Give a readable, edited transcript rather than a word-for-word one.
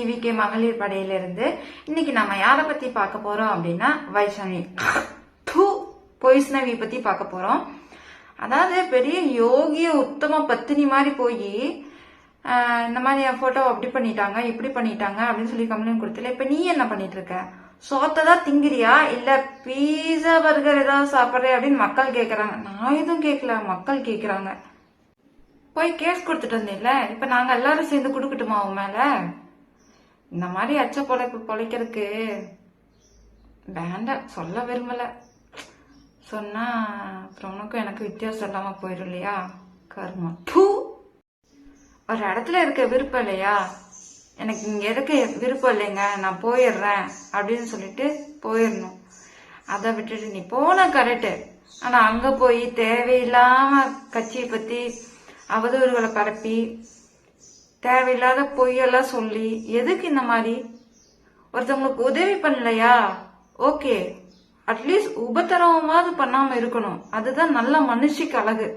TVK மகளிர் படையிலிருந்து இன்னைக்கு நம்ம யாரை பத்தி பார்க்க போறோம் அப்படின்னா வைஷ்ணவி வைஷ்ணவி பத்தி பார்க்க போறோம். அதாவது பெரிய யோகிய உத்தம பத்தினி மாதிரி போய் இந்த மாதிரி என் போட்டோ அப்படி பண்ணிட்டாங்க இப்படி பண்ணிட்டாங்க அப்படின்னு சொல்லி கம்ப்ளைண்ட் கொடுத்துல. இப்ப நீ என்ன பண்ணிட்டு இருக்க? சோத்ததான் திங்கிறியா இல்ல பீஸா பர்கர் ஏதாவது சாப்பிட்ற அப்படின்னு மக்கள் கேக்குறாங்க. நான் எதுவும் கேட்கல, மக்கள் கேக்குறாங்க. போய் கேஸ் கொடுத்துட்டு வந்தேன்ல, இப்ப நாங்க எல்லாரும் சேர்ந்து கொடுக்கட்டுமா உன் மேல? இந்த மாதிரி அச்ச பொழைப்பு பொழைக்கிறதுக்கு வேண்டாம், சொல்ல விரும்பல. சொன்னா அப்புறம் உனக்கும் எனக்கு வித்தியாசம் இல்லாம போயிடும் இல்லையா? கர்மம். ஒரு இடத்துல இருக்க விருப்பம் இல்லையா? எனக்கு இங்க இருக்க விருப்பம் இல்லைங்க, நான் போயிடுறேன் அப்படின்னு சொல்லிட்டு போயிடணும். அதை விட்டுட்டு நீ போன கரெக்டு, ஆனா அங்க போய் தேவையில்லாம கட்சியை பத்தி அவதூறுகளை பரப்பி தேவையில்லாத பொய்யெல்லாம் சொல்லி எதுக்கு இந்த மாதிரி? ஒருத்தவங்களுக்கு உதவி பண்ணலையா? ஓகே, அட்லீஸ்ட் உபத்திரவமாவது பண்ணாம இருக்கணும். அதுதான் நல்ல மனுஷிக்கு அழகு.